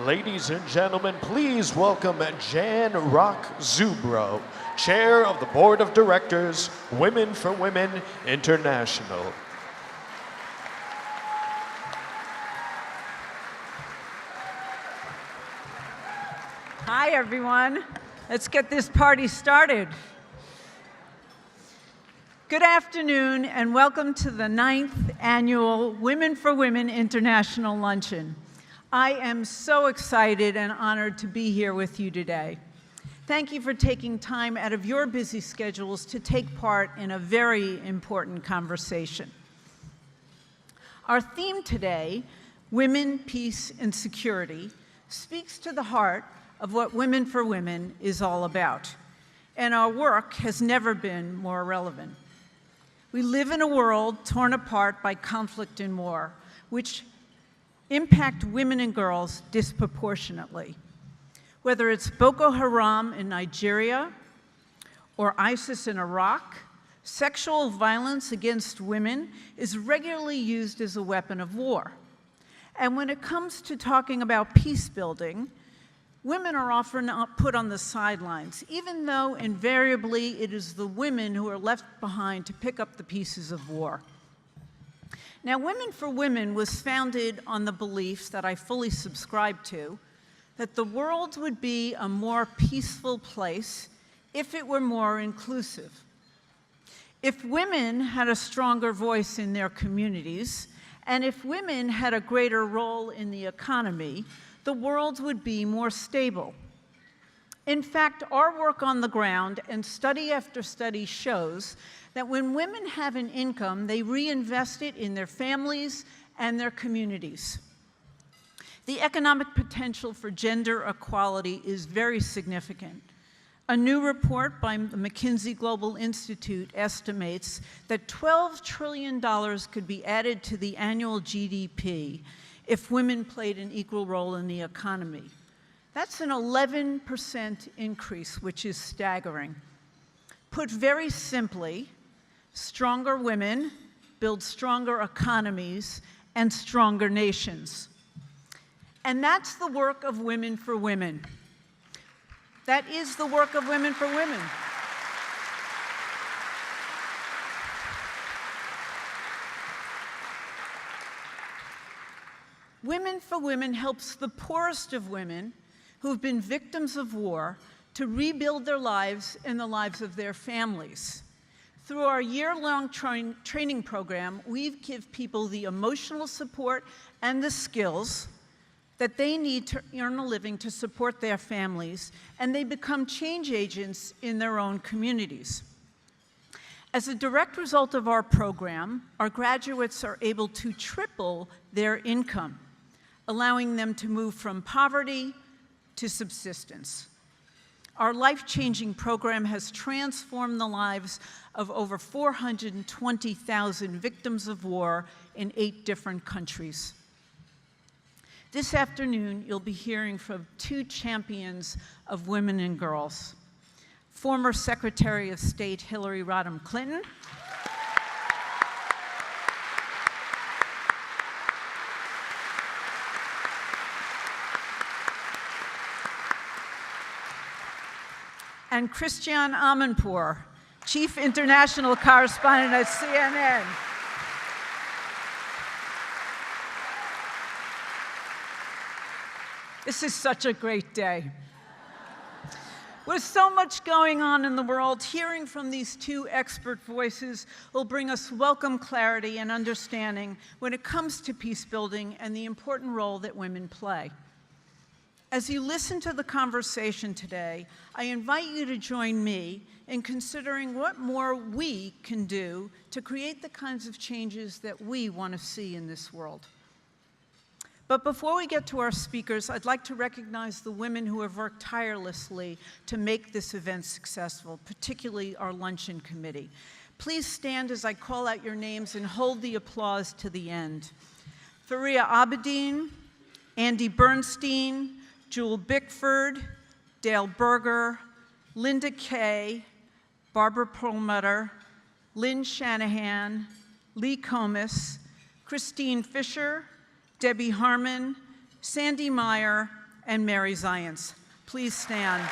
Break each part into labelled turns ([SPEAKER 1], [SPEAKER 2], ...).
[SPEAKER 1] Ladies and gentlemen, please welcome Jan Rock Zubro, Chair of the Board of Directors, Women for Women International.
[SPEAKER 2] Hi, everyone. Let's get this party started. Good afternoon, and welcome to the 9th Annual Women for Women International Luncheon. I am so excited and honored to be here with you today. Thank you for taking time out of your busy schedules to take part in a very important conversation. Our theme today, Women, Peace, and Security, speaks to the heart of what Women for Women is all about, and our work has never been more relevant. We live in a world torn apart by conflict and war, which impact women and girls disproportionately. Whether it's Boko Haram in Nigeria or ISIS in Iraq, sexual violence against women is regularly used as a weapon of war. And when it comes to talking about peace building, women are often put on the sidelines, even though invariably it is the women who are left behind to pick up the pieces of war. Now, Women for Women was founded on the belief that I fully subscribe to, that the world would be a more peaceful place if it were more inclusive. If women had a stronger voice in their communities, and if women had a greater role in the economy, the world would be more stable. In fact, our work on the ground and study after study shows that when women have an income, they reinvest it in their families and their communities. The economic potential for gender equality is very significant. A new report by the McKinsey Global Institute estimates that $12 trillion could be added to the annual GDP if women played an equal role in the economy. That's an 11% increase, which is staggering. Put very simply, stronger women build stronger economies and stronger nations. And that's the work of Women for Women. That is the work of Women for Women. Women for Women helps the poorest of women who've been victims of war to rebuild their lives and the lives of their families. Through our year-long training program, we give people the emotional support and the skills that they need to earn a living to support their families, and they become change agents in their own communities. As a direct result of our program, our graduates are able to triple their income, allowing them to move from poverty to subsistence. Our life-changing program has transformed the lives of over 420,000 victims of war in 8 different countries. This afternoon, you'll be hearing from 2 champions of women and girls. Former Secretary of State Hillary Rodham Clinton, and Christiane Amanpour, Chief International Correspondent at CNN. This is such a great day. With so much going on in the world, hearing from these 2 expert voices will bring us welcome clarity and understanding when it comes to peace building and the important role that women play. As you listen to the conversation today, I invite you to join me in considering what more we can do to create the kinds of changes that we want to see in this world. But before we get to our speakers, I'd like to recognize the women who have worked tirelessly to make this event successful, particularly our Luncheon Committee. Please stand as I call out your names and hold the applause to the end. Faria Abedin, Andy Bernstein, Jewel Bickford, Dale Berger, Linda Kay, Barbara Perlmutter, Lynn Shanahan, Lee Comis, Christine Fisher, Debbie Harmon, Sandy Meyer, and Mary Zients. Please stand.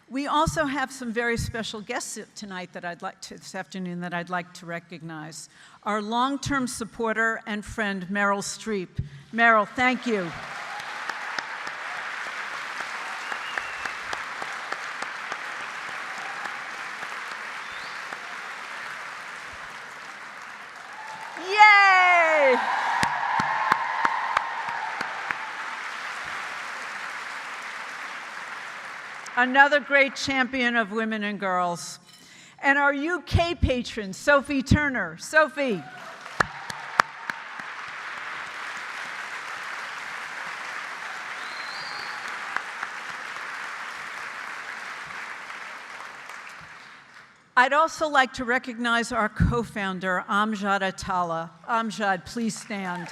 [SPEAKER 2] We also have some very special guests tonight this afternoon that I'd like to recognize. Our long-term supporter and friend, Meryl Streep. Meryl, thank you. Yay! Another great champion of women and girls. And our UK patron, Sophie Turner. Sophie. I'd also like to recognize our co-founder, Amjad Atala. Amjad, please stand.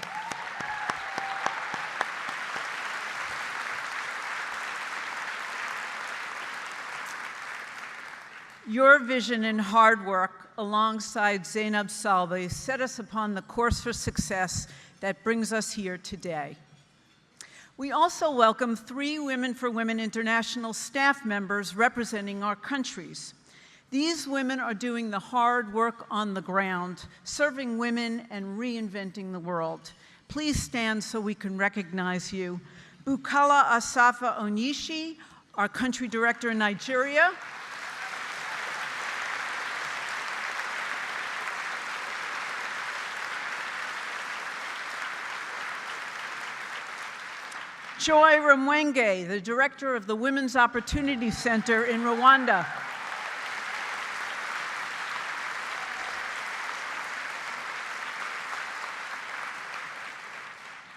[SPEAKER 2] Your vision and hard work alongside Zainab Salvi set us upon the course for success that brings us here today. We also welcome 3 Women for Women International staff members representing our countries. These women are doing the hard work on the ground, serving women and reinventing the world. Please stand so we can recognize you. Bukola Asafa Onishi, our country director in Nigeria. Joy Ramwenge, the director of the Women's Opportunity Center in Rwanda.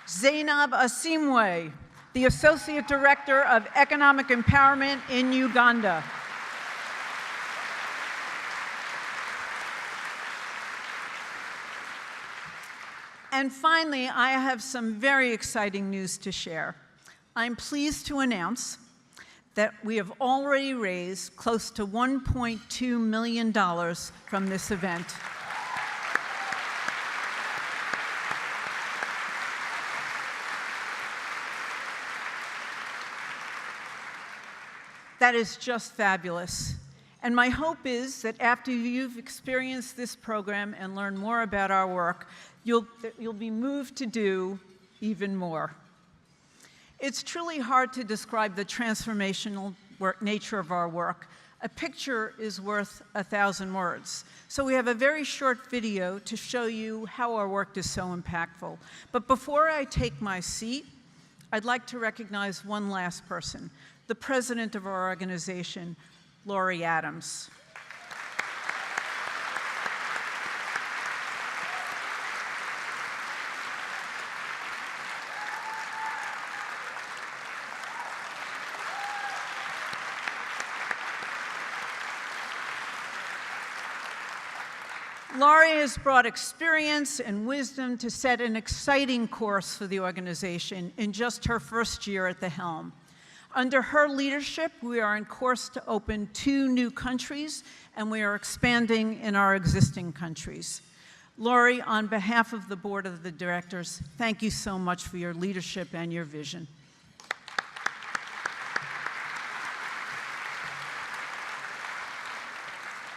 [SPEAKER 2] Zainab Asimwe, the associate director of Economic Empowerment in Uganda. And finally, I have some very exciting news to share. I'm pleased to announce that we have already raised close to $1.2 million from this event. That is just fabulous. And my hope is that after you've experienced this program and learned more about our work, you'll be moved to do even more. It's truly hard to describe the transformational nature of our work. A picture is worth 1,000 words. So we have a very short video to show you how our work is so impactful. But before I take my seat, I'd like to recognize one last person, the president of our organization, Laurie Adams. Laurie has brought experience and wisdom to set an exciting course for the organization in just her first year at the helm. Under her leadership, we are on course to open 2 new countries, and we are expanding in our existing countries. Laurie, on behalf of the board of the directors, thank you so much for your leadership and your vision.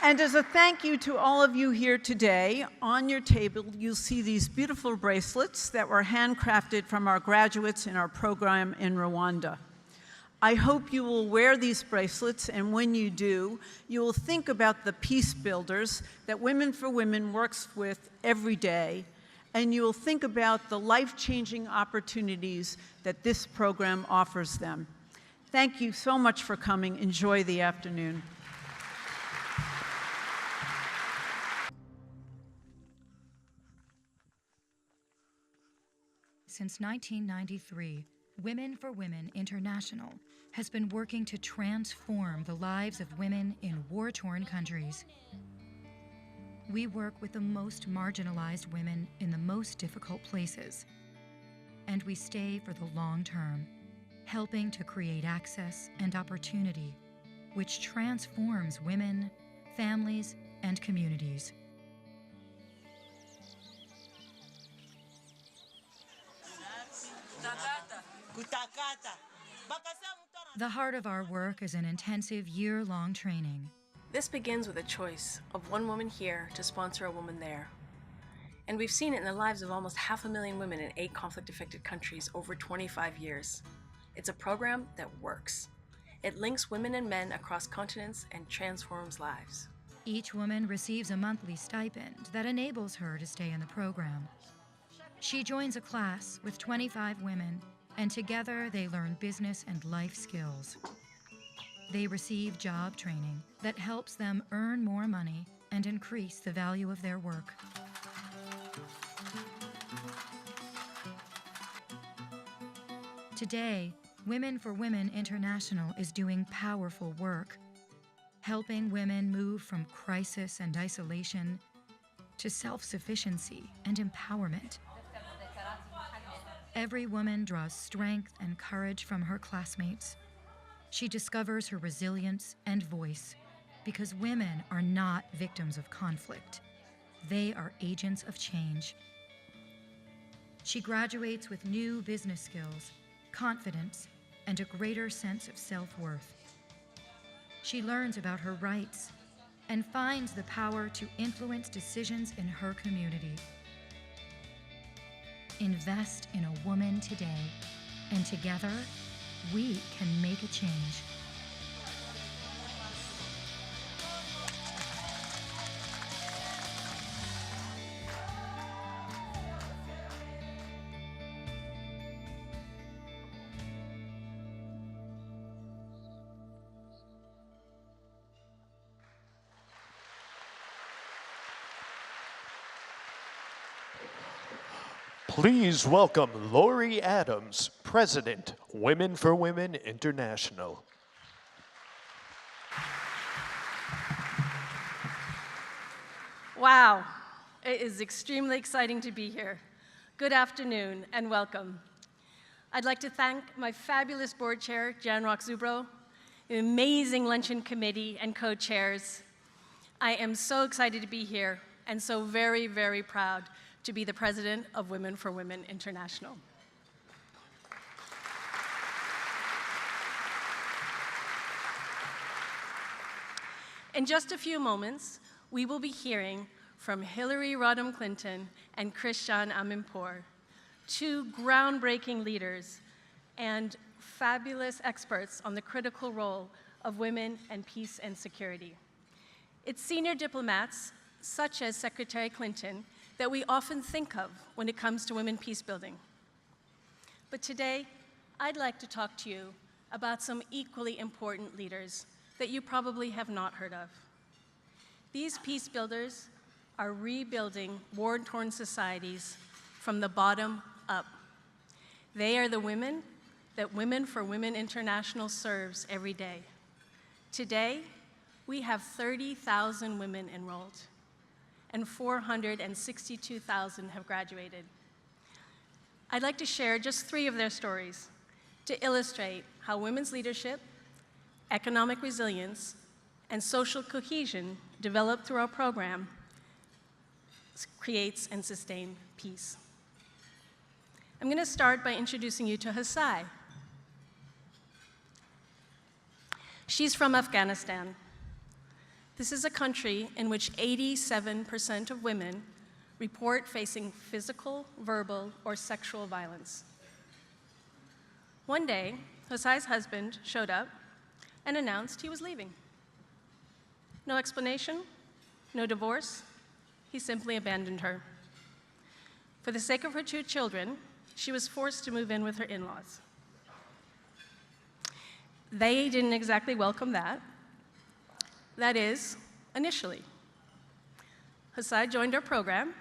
[SPEAKER 2] And as a thank you to all of you here today, on your table you'll see these beautiful bracelets that were handcrafted from our graduates in our program in Rwanda. I hope you will wear these bracelets, and when you do, you will think about the peace builders that Women for Women works with every day, and you will think about the life-changing opportunities that this program offers them. Thank you so much for coming. Enjoy the afternoon.
[SPEAKER 3] Since 1993, Women for Women International has been working to transform the lives of women in war-torn countries. We work with the most marginalized women in the most difficult places, and we stay for the long term, helping to create access and opportunity which transforms women, families, and communities. The heart of our work is an intensive year-long training.
[SPEAKER 4] This begins with a choice of one woman here to sponsor a woman there. And we've seen it in the lives of almost 500,000 women in 8 conflict-affected countries over 25 years. It's a program that works. It links women and men across continents and transforms lives.
[SPEAKER 3] Each woman receives a monthly stipend that enables her to stay in the program. She joins a class with 25 women, and together they learn business and life skills. They receive job training that helps them earn more money and increase the value of their work. Today, Women for Women International is doing powerful work, helping women move from crisis and isolation to self-sufficiency and empowerment. Every woman draws strength and courage from her classmates. She discovers her resilience and voice because women are not victims of conflict. They are agents of change. She graduates with new business skills, confidence, and a greater sense of self-worth. She learns about her rights and finds the power to influence decisions in her community. Invest in a woman today, and together, we can make a change.
[SPEAKER 1] Please welcome Lori Adams, President, Women for Women International.
[SPEAKER 4] Wow, it is extremely exciting to be here. Good afternoon and welcome. I'd like to thank my fabulous board chair, Jan Rock-Zubro, the amazing Luncheon Committee and co-chairs. I am so excited to be here and so very, very proud to be the president of Women for Women International. In just a few moments, we will be hearing from Hillary Rodham Clinton and Christian Amanpour, 2 groundbreaking leaders and fabulous experts on the critical role of women in peace and security. It's senior diplomats, such as Secretary Clinton, that we often think of when it comes to women peace building. But today, I'd like to talk to you about some equally important leaders that you probably have not heard of. These peace builders are rebuilding war-torn societies from the bottom up. They are the women that Women for Women International serves every day. Today, we have 30,000 women enrolled, and 462,000 have graduated. I'd like to share just 3 of their stories to illustrate how women's leadership, economic resilience, and social cohesion developed through our program creates and sustains peace. I'm going to start by introducing you to Hasai. She's from Afghanistan. This is a country in which 87% of women report facing physical, verbal, or sexual violence. One day, Hasai's husband showed up and announced he was leaving. No explanation, no divorce, he simply abandoned her. For the sake of her 2 children, she was forced to move in with her in-laws. They didn't exactly welcome that. That is, initially. Hasai joined our program,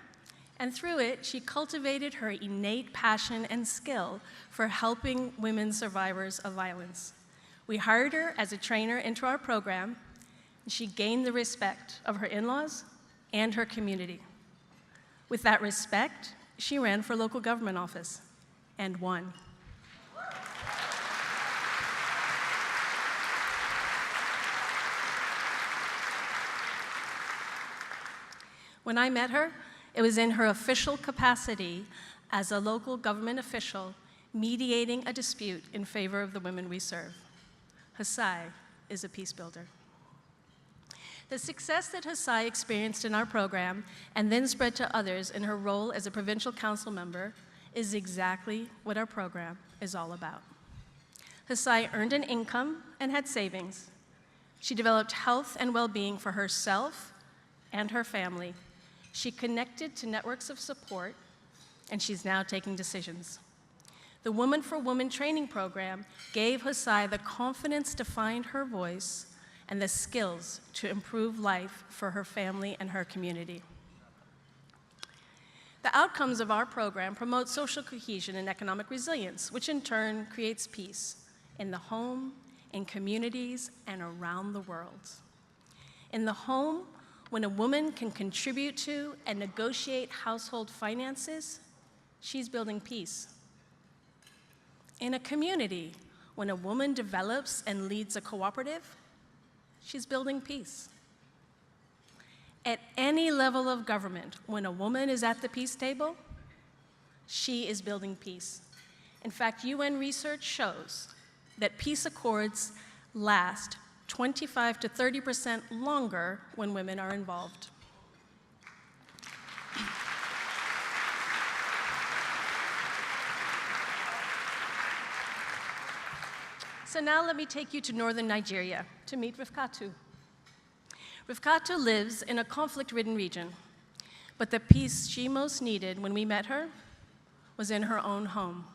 [SPEAKER 4] and through it, she cultivated her innate passion and skill for helping women survivors of violence. We hired her as a trainer into our program, and she gained the respect of her in-laws and her community. With that respect, she ran for local government office and won. When I met her, it was in her official capacity as a local government official mediating a dispute in favor of the women we serve. Husai is a peace builder. The success that Husai experienced in our program and then spread to others in her role as a provincial council member is exactly what our program is all about. Husai earned an income and had savings. She developed health and well-being for herself and her family. She connected to networks of support, and she's now taking decisions. The Woman for Woman training program gave Husai the confidence to find her voice and the skills to improve life for her family and her community. The outcomes of our program promote social cohesion and economic resilience, which in turn creates peace in the home, in communities, and around the world. In the home, when a woman can contribute to and negotiate household finances, she's building peace. In a community, when a woman develops and leads a cooperative, she's building peace. At any level of government, when a woman is at the peace table, she is building peace. In fact, UN research shows that peace accords last 25 to 30% longer when women are involved. So now let me take you to northern Nigeria to meet Rifkatu. Rifkatu lives in a conflict-ridden region, but the peace she most needed when we met her was in her own home.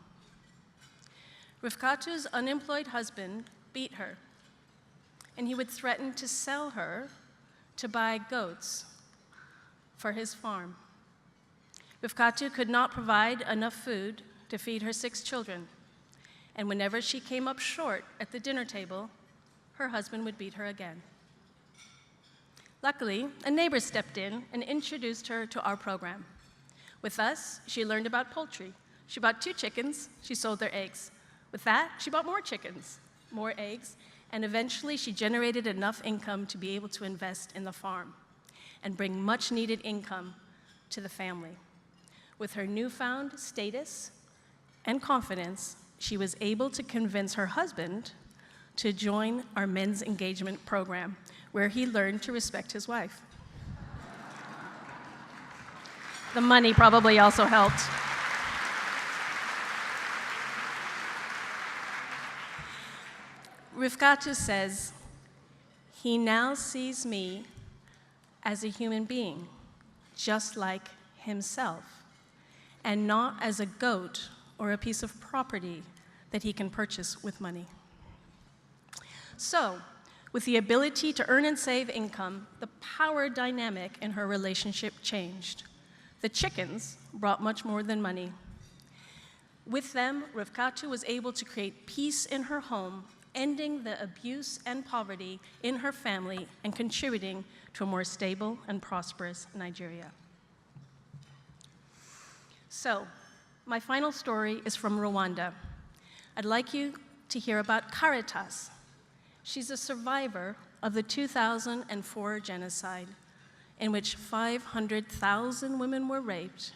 [SPEAKER 4] Rifkatu's unemployed husband beat her, and he would threaten to sell her to buy goats for his farm. Rifkatu could not provide enough food to feed her 6 children, and whenever she came up short at the dinner table, her husband would beat her again. Luckily, a neighbor stepped in and introduced her to our program. With us, she learned about poultry. She bought 2 chickens, she sold their eggs. With that, she bought more chickens, more eggs, and eventually she generated enough income to be able to invest in the farm and bring much needed income to the family. With her newfound status and confidence, she was able to convince her husband to join our men's engagement program, where he learned to respect his wife. The money probably also helped. Rifkatu says, he now sees me as a human being, just like himself, and not as a goat or a piece of property that he can purchase with money. So, with the ability to earn and save income, the power dynamic in her relationship changed. The chickens brought much more than money. With them, Rifkatu was able to create peace in her home, ending the abuse and poverty in her family and contributing to a more stable and prosperous Nigeria. So, my final story is from Rwanda. I'd like you to hear about Caritas. She's a survivor of the 2004 genocide, in which 500,000 women were raped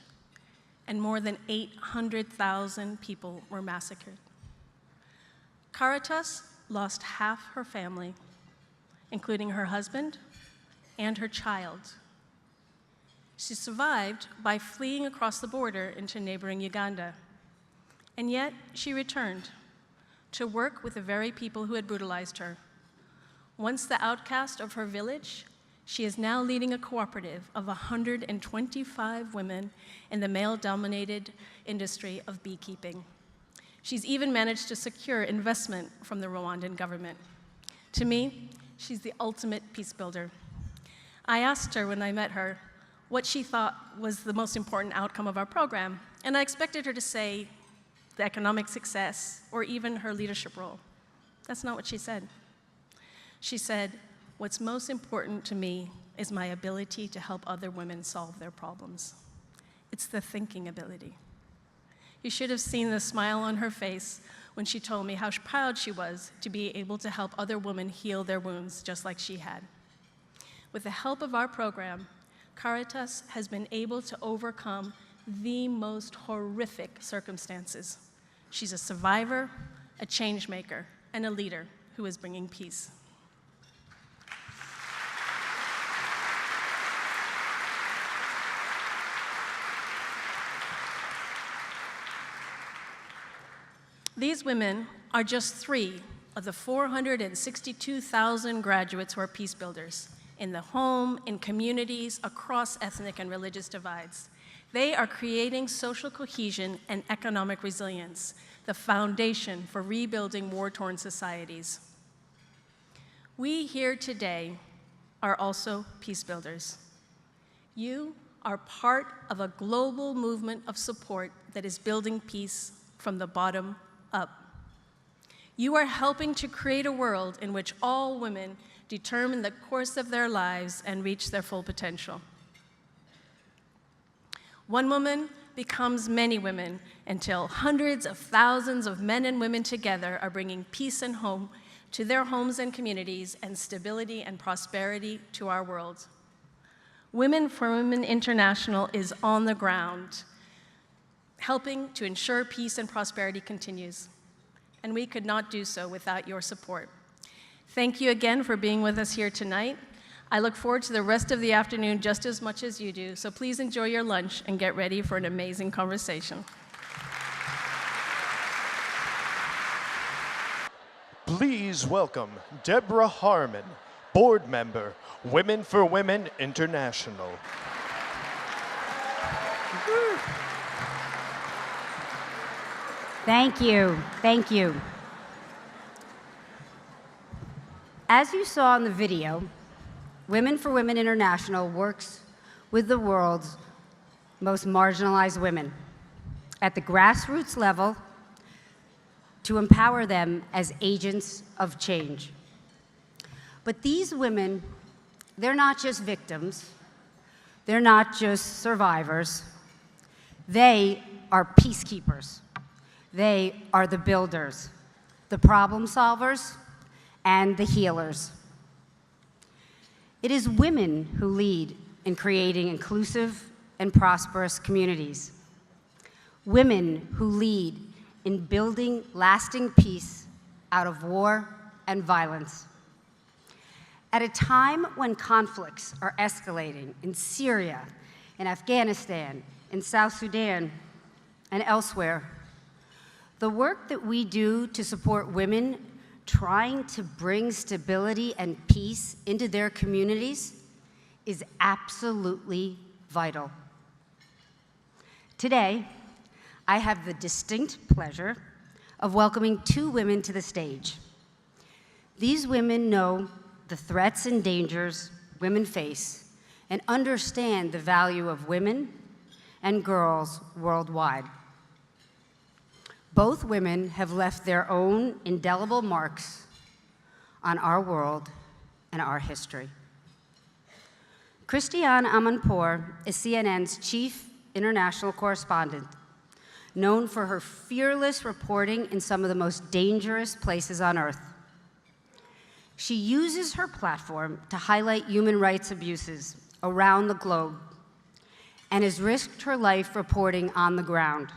[SPEAKER 4] and more than 800,000 people were massacred. Caritas lost half her family, including her husband and her child. She survived by fleeing across the border into neighboring Uganda. And yet, she returned to work with the very people who had brutalized her. Once the outcast of her village, she is now leading a cooperative of 125 women in the male-dominated industry of beekeeping. She's even managed to secure investment from the Rwandan government. To me, she's the ultimate peace builder. I asked her when I met her what she thought was the most important outcome of our program, and I expected her to say the economic success or even her leadership role. That's not what she said. She said, what's most important to me is my ability to help other women solve their problems. It's the thinking ability. You should have seen the smile on her face when she told me how proud she was to be able to help other women heal their wounds just like she had. With the help of our program, Caritas has been able to overcome the most horrific circumstances. She's a survivor, a change maker, and a leader who is bringing peace. These women are just 3 of the 462,000 graduates who are peace builders in the home, in communities, across ethnic and religious divides. They are creating social cohesion and economic resilience, the foundation for rebuilding war-torn societies. We here today are also peace builders. You are part of a global movement of support that is building peace from the bottom up. You are helping to create a world in which all women determine the course of their lives and reach their full potential. One woman becomes many women until hundreds of thousands of men and women together are bringing peace and home to their homes and communities and stability and prosperity to our world. Women for Women International is on the ground, helping to ensure peace and prosperity continues. And we could not do so without your support. Thank you again for being with us here tonight. I look forward to the rest of the afternoon just as much as you do, so please enjoy your lunch and get ready for an amazing conversation.
[SPEAKER 1] Please welcome Deborah Harmon, board member, Women for Women International.
[SPEAKER 5] Thank you. Thank you. As you saw in the video, Women for Women International works with the world's most marginalized women at the grassroots level to empower them as agents of change. But these women, they're not just victims. They're not just survivors. They are peacekeepers. They are the builders, the problem solvers, and the healers. It is women who lead in creating inclusive and prosperous communities. Women who lead in building lasting peace out of war and violence. At a time when conflicts are escalating in Syria, in Afghanistan, in South Sudan, and elsewhere, the work that we do to support women trying to bring stability and peace into their communities is absolutely vital. Today, I have the distinct pleasure of welcoming 2 women to the stage. These women know the threats and dangers women face and understand the value of women and girls worldwide. Both women have left their own indelible marks on our world and our history. Christiane Amanpour is CNN's chief international correspondent, known for her fearless reporting in some of the most dangerous places on earth. She uses her platform to highlight human rights abuses around the globe and has risked her life reporting on the ground,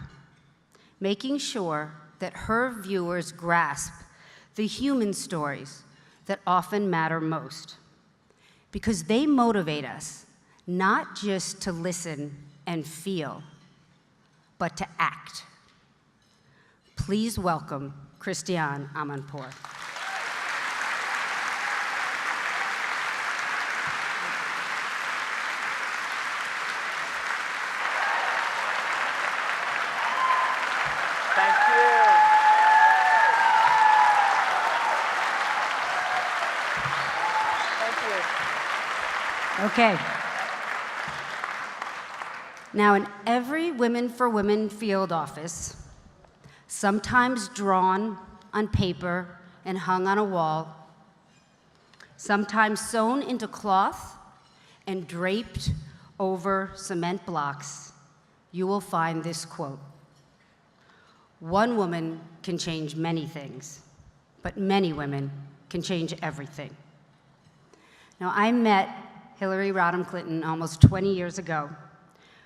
[SPEAKER 5] making sure that her viewers grasp the human stories that often matter most, because they motivate us not just to listen and feel, but to act. Please welcome Christiane Amanpour. Okay. Now, in every Women for Women field office, sometimes drawn on paper and hung on a wall, sometimes sewn into cloth and draped over cement blocks, you will find this quote: "One woman can change many things, but many women can change everything." Now, I met Hillary Rodham Clinton almost 20 years ago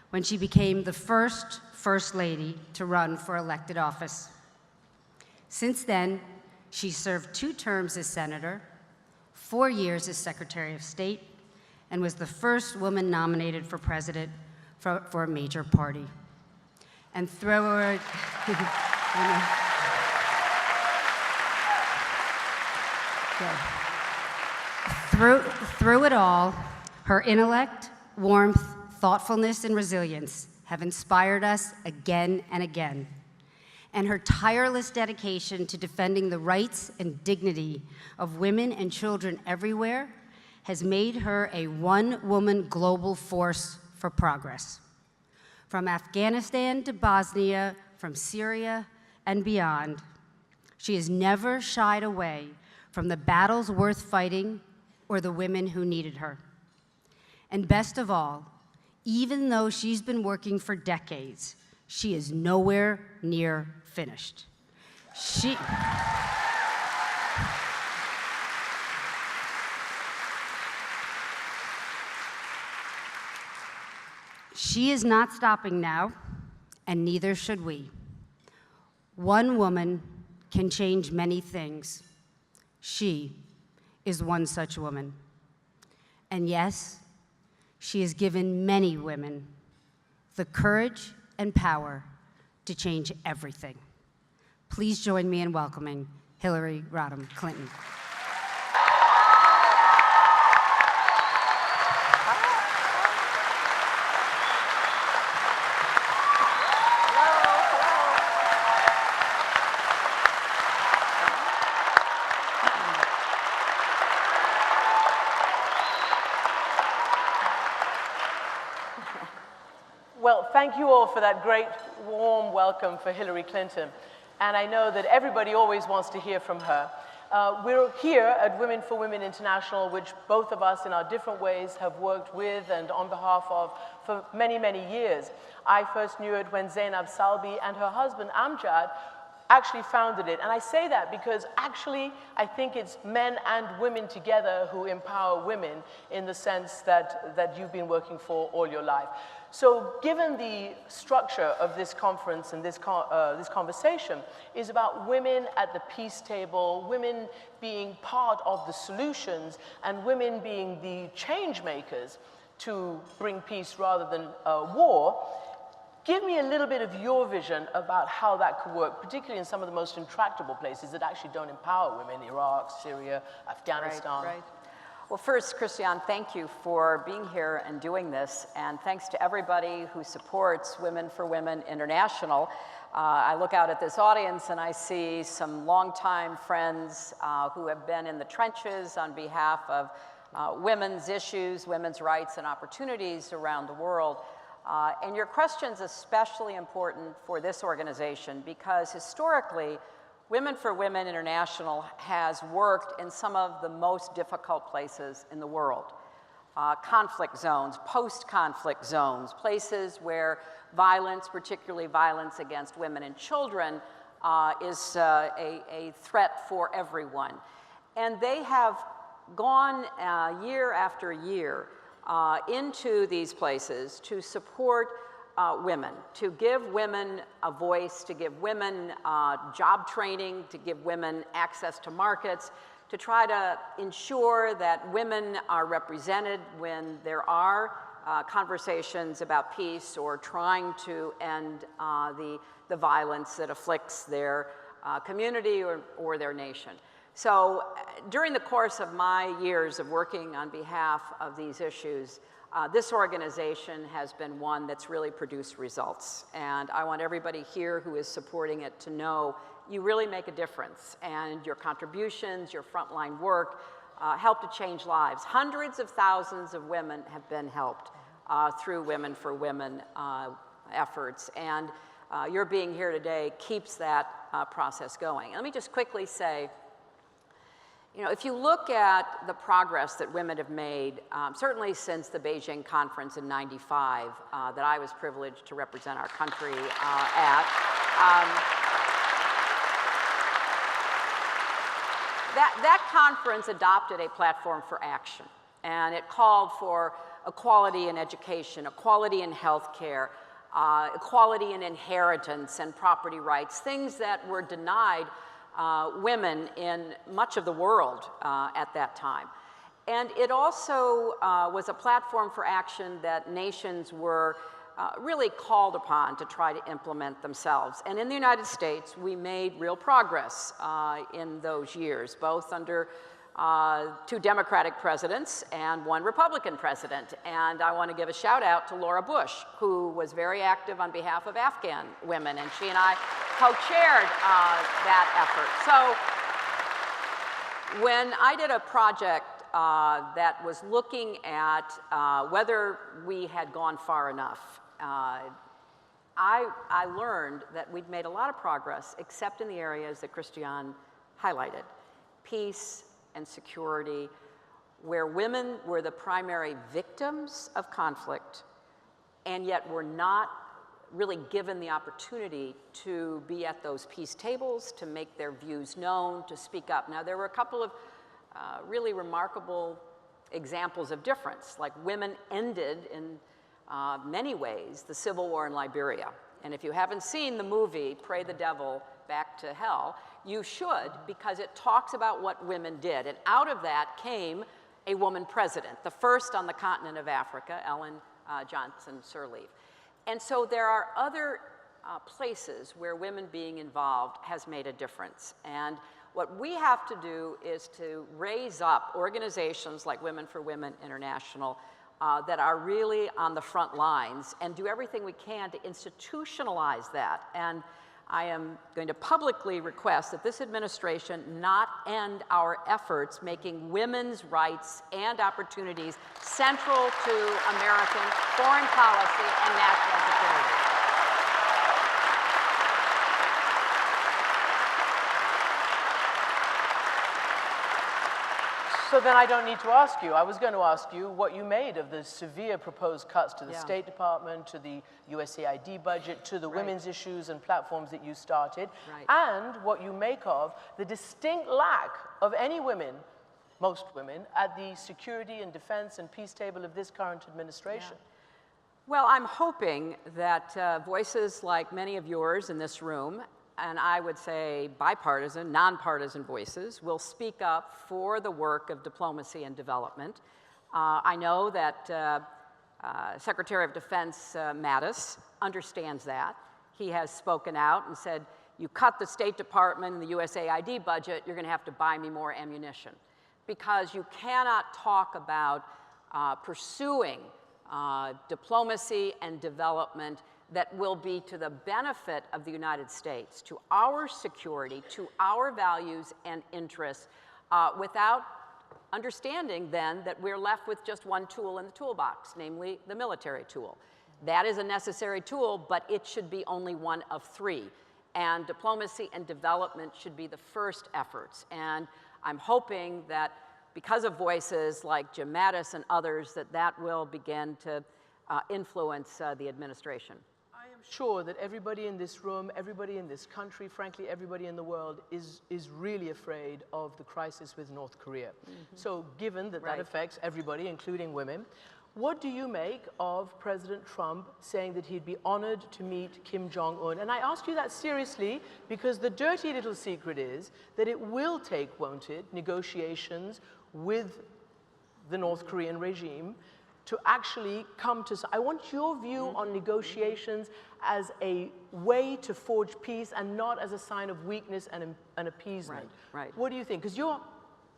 [SPEAKER 5] when she became the first First Lady to run for elected office. Since then, she served 2 terms as senator, 4 years as Secretary of State, and was the first woman nominated for president for a major party. And through it all, her intellect, warmth, thoughtfulness, and resilience have inspired us again and again. And her tireless dedication to defending the rights and dignity of women and children everywhere has made her a one-woman global force for progress. From Afghanistan to Bosnia, from Syria and beyond, she has never shied away from the battles worth fighting or the women who needed her. And best of all, even though she's been working for decades, she is nowhere near finished. She is not stopping now, and neither should we. One woman can change many things. She is one such woman. And yes, she has given many women the courage and power to change everything. Please join me in welcoming Hillary Rodham Clinton.
[SPEAKER 6] Well, thank you all for that great, warm welcome for Hillary Clinton. And I know that everybody always wants to hear from her. We're here at Women for Women International, which both of us in our different ways have worked with and on behalf of for many, many years. I first knew it when Zainab Salbi and her husband Amjad actually founded it. And I say that because actually I think it's men and women together who empower women in the sense that you've been working for all your life. So given the structure of this conference and this conversation is about women at the peace table, women being part of the solutions, and women being the change makers to bring peace rather than war, give me a little bit of your vision about how that could work, particularly in some of the most intractable places that actually don't empower women, Iraq, Syria, Afghanistan.
[SPEAKER 7] Right. Well, first, Christiane, thank you for being here and doing this, and thanks to everybody who supports Women for Women International. I look out at this audience and I see some longtime friends who have been in the trenches on behalf of women's issues, women's rights and opportunities around the world. And your question's especially important for this organization because historically, Women for Women International has worked in some of the most difficult places in the world. Conflict zones, post-conflict zones, places where violence, particularly violence against women and children, is a threat for everyone. And they have gone year after year into these places to support women, to give women a voice, to give women job training, to give women access to markets, to try to ensure that women are represented when there are conversations about peace or trying to end the violence that afflicts their community or their nation. So during the course of my years of working on behalf of these issues, this organization has been one that's really produced results. And I want everybody here who is supporting it to know you really make a difference. And your contributions, your frontline work help to change lives. Hundreds of thousands of women have been helped through Women for Women efforts. And your being here today keeps that process going. And let me just quickly say, you know, if you look at the progress that women have made, certainly since the Beijing conference in '95 that I was privileged to represent our country at, that conference adopted a platform for action. And it called for equality in education, equality in healthcare, equality in inheritance and property rights, things that were denied women in much of the world at that time. And it also was a platform for action that nations were really called upon to try to implement themselves. And in the United States, we made real progress in those years, both under 2 Democratic presidents and 1 Republican president. And I want to give a shout out to Laura Bush, who was very active on behalf of Afghan women, and she and I co-chaired that effort. So when I did a project that was looking at whether we had gone far enough, I learned that we'd made a lot of progress, except in the areas that Christiane highlighted: peace and security, where women were the primary victims of conflict, and yet were not really given the opportunity to be at those peace tables, to make their views known, to speak up. Now, there were a couple of really remarkable examples of difference, like women ended in many ways the civil war in Liberia. And if you haven't seen the movie Pray the Devil Back to Hell, you should, because it talks about what women did. And out of that came a woman president, the first on the continent of Africa, Ellen Johnson Sirleaf. And so there are other places where women being involved has made a difference. And what we have to do is to raise up organizations like Women for Women International that are really on the front lines and do everything we can to institutionalize that. And I am going to publicly request that this administration not end our efforts making women's rights and opportunities central to American foreign policy and national security.
[SPEAKER 6] So then I don't need to ask you. I was going to ask you what you made of the severe proposed cuts to the State Department, to the USAID budget, to the women's issues and platforms that you started, and what you make of the distinct lack of any women, most women, at the security and defense and peace table of this current administration.
[SPEAKER 7] Well, I'm hoping that voices like many of yours in this room, and I would say bipartisan, nonpartisan voices, will speak up for the work of diplomacy and development. I know that Secretary of Defense Mattis understands that. He has spoken out and said, you cut the State Department and the USAID budget, you're going to have to buy me more ammunition. Because you cannot talk about pursuing diplomacy and development that will be to the benefit of the United States, to our security, to our values and interests, without understanding then that we're left with just one tool in the toolbox, namely the military tool. That is a necessary tool, but it should be only one of 3. And diplomacy and development should be the first efforts. And I'm hoping that because of voices like Jim Mattis and others, that will begin to influence the administration.
[SPEAKER 6] I am sure that everybody in this room, everybody in this country, frankly, everybody in the world is really afraid of the crisis with North Korea. So given that that affects everybody, including women, what do you make of President Trump saying that he'd be honored to meet Kim Jong-un? And I ask you that seriously because the dirty little secret is that it will take, won't it, negotiations with the North Korean regime to actually come to... I want your view on negotiations as a way to forge peace and not as a sign of weakness and appeasement. What do you think? Because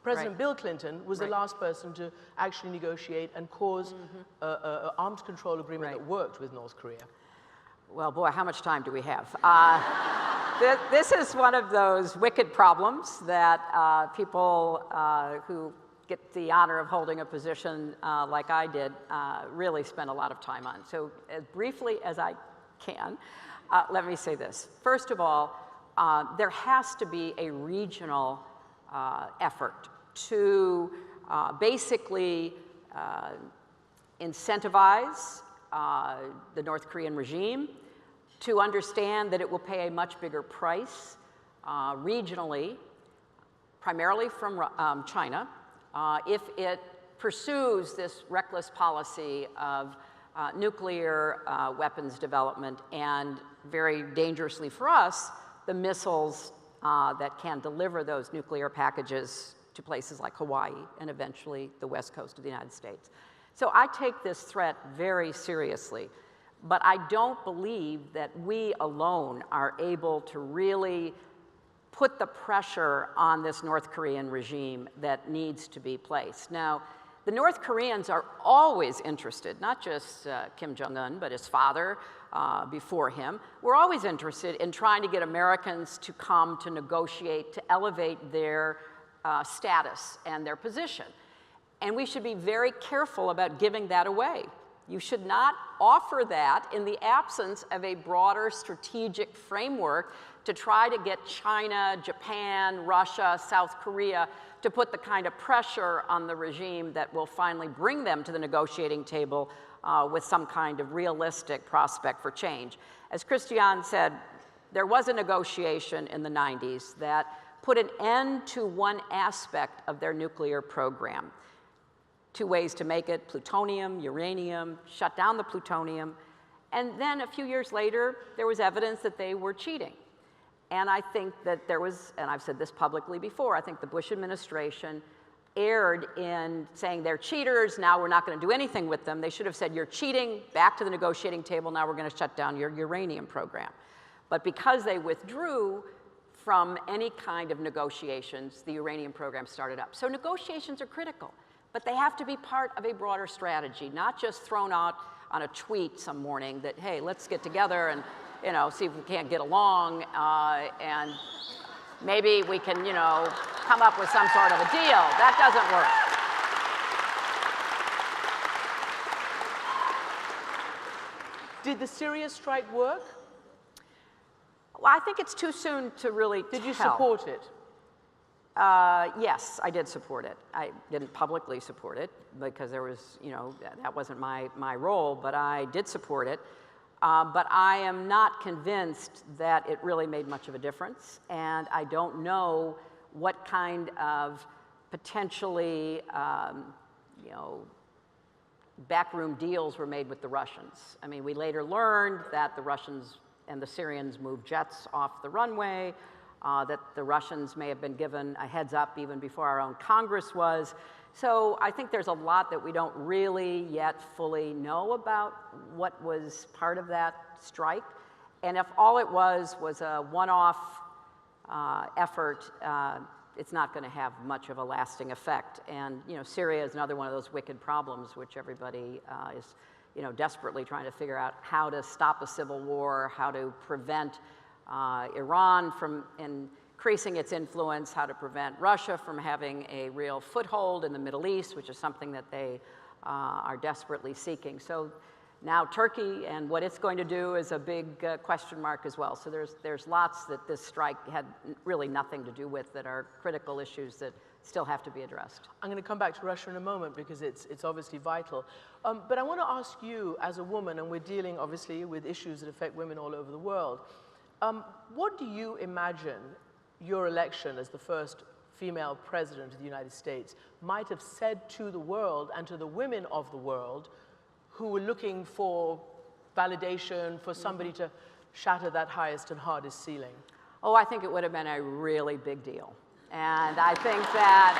[SPEAKER 6] President Bill Clinton was the last person to actually negotiate and cause an arms control agreement that worked with North Korea.
[SPEAKER 7] Well, boy, how much time do we have? This is one of those wicked problems that people who get the honor of holding a position like I did really spend a lot of time on. So as briefly as I can, let me say this. First of all, there has to be a regional effort to basically incentivize the North Korean regime to understand that it will pay a much bigger price regionally, primarily from China, if it pursues this reckless policy of nuclear weapons development and, very dangerously for us, the missiles that can deliver those nuclear packages to places like Hawaii and eventually the west coast of the United States. So I take this threat very seriously, but I don't believe that we alone are able to really put the pressure on this North Korean regime that needs to be placed. Now, the North Koreans are always interested, not just Kim Jong-un, but his father before him. We're always interested in trying to get Americans to come to negotiate, to elevate their status and their position. And we should be very careful about giving that away. You should not offer that in the absence of a broader strategic framework to try to get China, Japan, Russia, South Korea to put the kind of pressure on the regime that will finally bring them to the negotiating table with some kind of realistic prospect for change. As Christiane said, there was a negotiation in the 90s that put an end to one aspect of their nuclear program. Two ways to make it: plutonium, uranium, shut down the plutonium. And then a few years later, there was evidence that they were cheating. And I think that there was, and I've said this publicly before, I think the Bush administration erred in saying they're cheaters, now we're not going to do anything with them. They should have said, you're cheating, back to the negotiating table, now we're going to shut down your uranium program. But because they withdrew from any kind of negotiations, the uranium program started up. So negotiations are critical, but they have to be part of a broader strategy, not just thrown out on a tweet some morning that, hey, let's get together and see if we can't get along, and maybe we can, come up with some sort of a deal. That doesn't work.
[SPEAKER 6] Did the Syria strike work?
[SPEAKER 7] Well, I think it's too soon to really
[SPEAKER 6] Did you
[SPEAKER 7] tell.
[SPEAKER 6] support it?
[SPEAKER 7] Yes, I did support it. I didn't publicly support it because there was, that wasn't my role, but I did support it. But I am not convinced that it really made much of a difference, and I don't know what kind of potentially, backroom deals were made with the Russians. I mean, we later learned that the Russians and the Syrians moved jets off the runway, that the Russians may have been given a heads up even before our own Congress was. So I think there's a lot that we don't really yet fully know about what was part of that strike. And if all it was a one-off effort, it's not going to have much of a lasting effect. And Syria is another one of those wicked problems which everybody is desperately trying to figure out how to stop a civil war, how to prevent Iran from increasing its influence, how to prevent Russia from having a real foothold in the Middle East, which is something that they are desperately seeking. So now Turkey and what it's going to do is a big question mark as well. So there's lots that this strike had really nothing to do with that are critical issues that still have to be addressed.
[SPEAKER 6] I'm going to come back to Russia in a moment because it's obviously vital. But I want to ask you as a woman, and we're dealing obviously with issues that affect women all over the world, what do you imagine your election as the first female president of the United States might have said to the world and to the women of the world who were looking for validation, for somebody to shatter that highest and hardest ceiling?
[SPEAKER 7] Oh, I think it would have been a really big deal. And I think that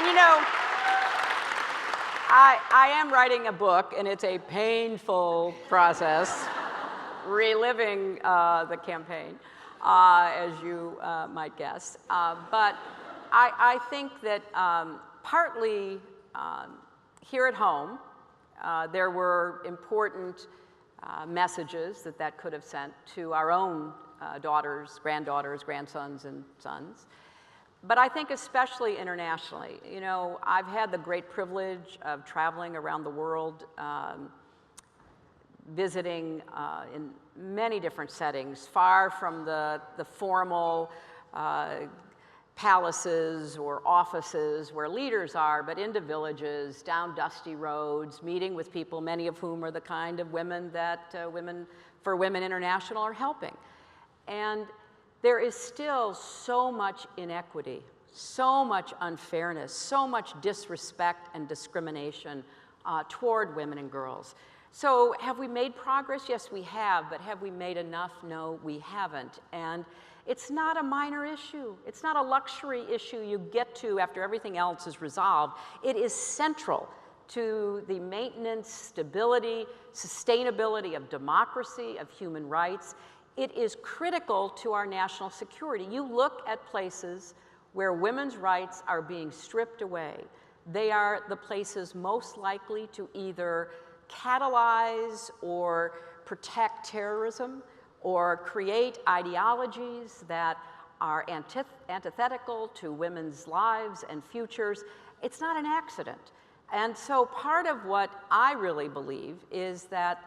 [SPEAKER 7] and I am writing a book, and it's a painful process, reliving the campaign, as you might guess. But I think that partly here at home, there were important messages that could have sent to our own daughters, granddaughters, grandsons, and sons. But I think especially internationally. I've had the great privilege of traveling around the world, visiting in many different settings, far from the formal palaces or offices where leaders are, but into villages, down dusty roads, meeting with people, many of whom are the kind of women that Women for Women International are helping. And there is still so much inequity, so much unfairness, so much disrespect and discrimination toward women and girls. So have we made progress? Yes, we have, but have we made enough? No, we haven't. And it's not a minor issue. It's not a luxury issue you get to after everything else is resolved. It is central to the maintenance, stability, sustainability of democracy, of human rights. It is critical to our national security. You look at places where women's rights are being stripped away. They are the places most likely to either catalyze or protect terrorism, or create ideologies that are antithetical to women's lives and futures. It's not an accident. And so part of what I really believe is that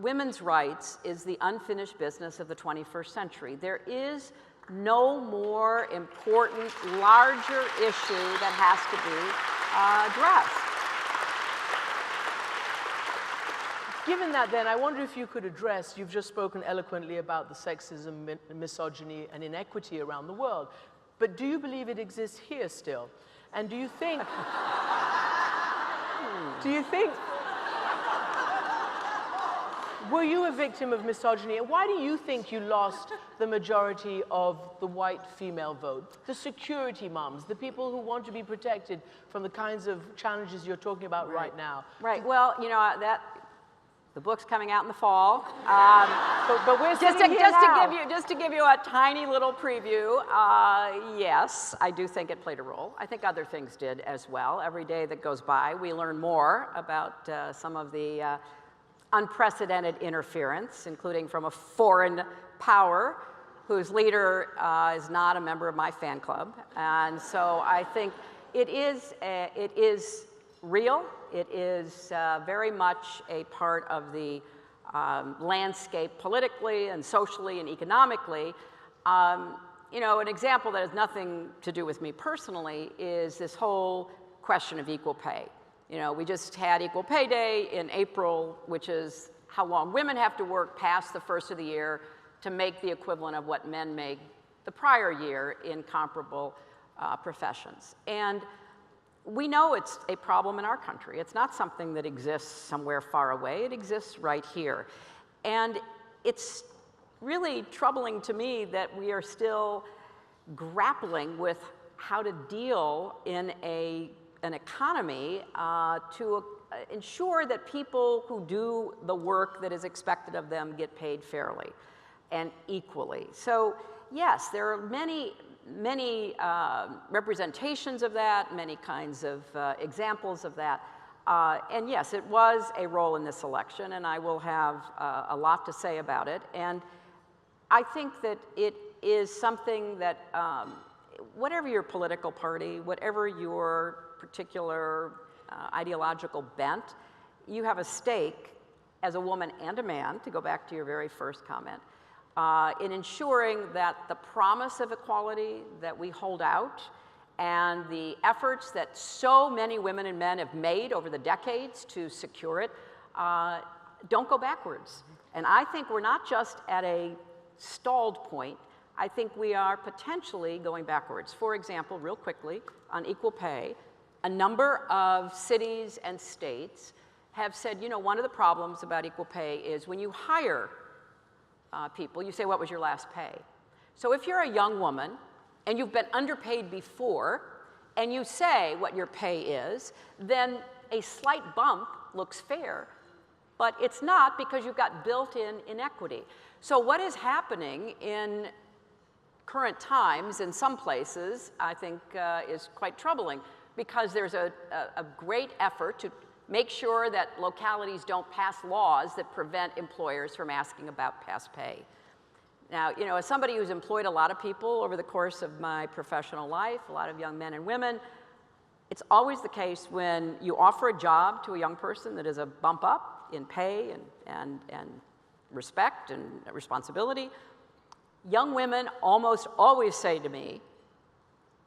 [SPEAKER 7] women's rights is the unfinished business of the 21st century. There is no more important, larger issue that has to be addressed.
[SPEAKER 6] Given that, then, I wonder if you could address, you've just spoken eloquently about the sexism, misogyny, and inequity around the world, but do you believe it exists here still? And do you think, were you a victim of misogyny? And why do you think you lost the majority of the white female vote? The security moms, the people who want to be protected from the kinds of challenges you're talking about right now.
[SPEAKER 7] Right, well, you know, the book's coming out in the fall.
[SPEAKER 6] But we're
[SPEAKER 7] just to give you a tiny little preview, yes, I do think it played a role. I think other things did as well. Every day that goes by, we learn more about some of the unprecedented interference, including from a foreign power whose leader is not a member of my fan club. And so I think it is real. It is very much a part of the landscape politically and socially and economically. You know, an example that has nothing to do with me personally is this whole question of equal pay. You know, we just had Equal Pay Day in April, which is how long women have to work past the first of the year to make the equivalent of what men make the prior year in comparable professions. And we know it's a problem in our country. It's not something that exists somewhere far away. It exists right here. And it's really troubling to me that we are still grappling with how to deal in an economy to ensure that people who do the work that is expected of them get paid fairly and equally. So yes, there are many representations of that, many kinds of examples of that. And yes, it was a role in this election, and I will have a lot to say about it. And I think that it is something that, whatever your political party, whatever your particular ideological bent, you have a stake as a woman and a man, to go back to your very first comment, in ensuring that the promise of equality that we hold out and the efforts that so many women and men have made over the decades to secure it don't go backwards. And I think we're not just at a stalled point. I think we are potentially going backwards. For example, real quickly, on equal pay, a number of cities and states have said, you know, one of the problems about equal pay is when you hire people, you say, what was your last pay? So if you're a young woman and you've been underpaid before and you say what your pay is, then a slight bump looks fair, but it's not because you've got built-in inequity. So what is happening in current times in some places, I think, is quite troubling, because there's a great effort to make sure that localities don't pass laws that prevent employers from asking about past pay. Now, you know, as somebody who's employed a lot of people over the course of my professional life, a lot of young men and women, it's always the case when you offer a job to a young person that is a bump up in pay and respect and responsibility, young women almost always say to me,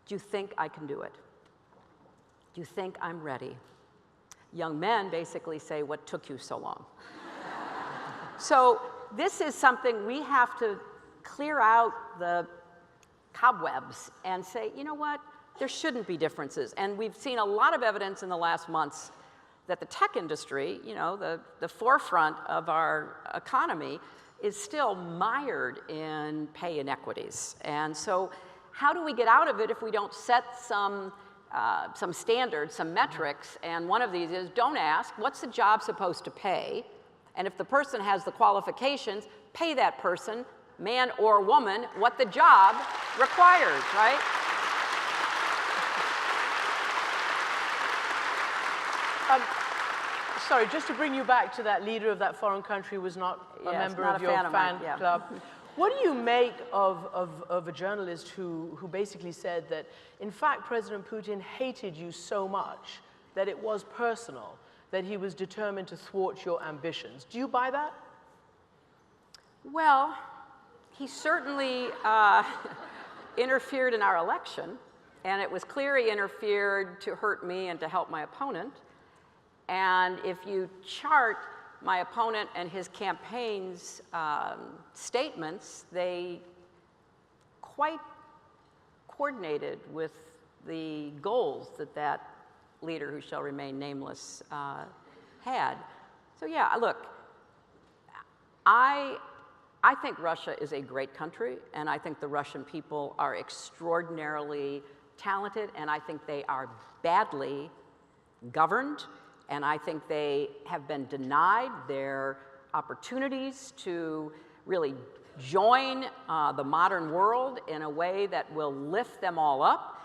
[SPEAKER 7] Do you think I can do it? Do you think I'm ready? Young men basically say, what took you so long? So this is something we have to clear out the cobwebs and say, you know what, there shouldn't be differences. And we've seen a lot of evidence in the last months that the tech industry, you know, the forefront of our economy, is still mired in pay inequities. And so how do we get out of it if we don't set some standards, some metrics? And one of these is, don't ask, what's the job supposed to pay? And if the person has the qualifications, pay that person, man or woman, what the job requires, right?
[SPEAKER 6] Sorry, just to bring you back to that leader of that foreign country who was not a member of your fan club. What do you make of a journalist who basically said that, in fact, President Putin hated you so much that it was personal, that he was determined to thwart your ambitions? Do you buy that?
[SPEAKER 7] Well, he certainly interfered in our election, and it was clear he interfered to hurt me and to help my opponent. And if you chart my opponent and his campaign's statements, they quite coordinated with the goals that that leader, who shall remain nameless, had. So yeah, look, I think Russia is a great country, and I think the Russian people are extraordinarily talented, and I think they are badly governed, and I think they have been denied their opportunities to really join the modern world in a way that will lift them all up.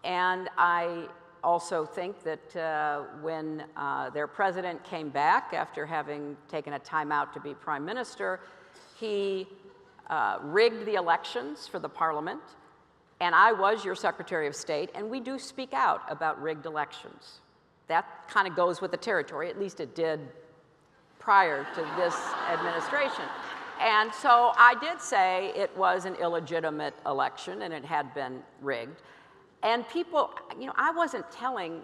[SPEAKER 7] And I also think that when their president came back after having taken a time out to be prime minister, he rigged the elections for the parliament, and I was your Secretary of State, and we do speak out about rigged elections. That kind of goes with the territory, at least it did prior to this administration. And so I did say it was an illegitimate election and it had been rigged. And people, you know, I wasn't telling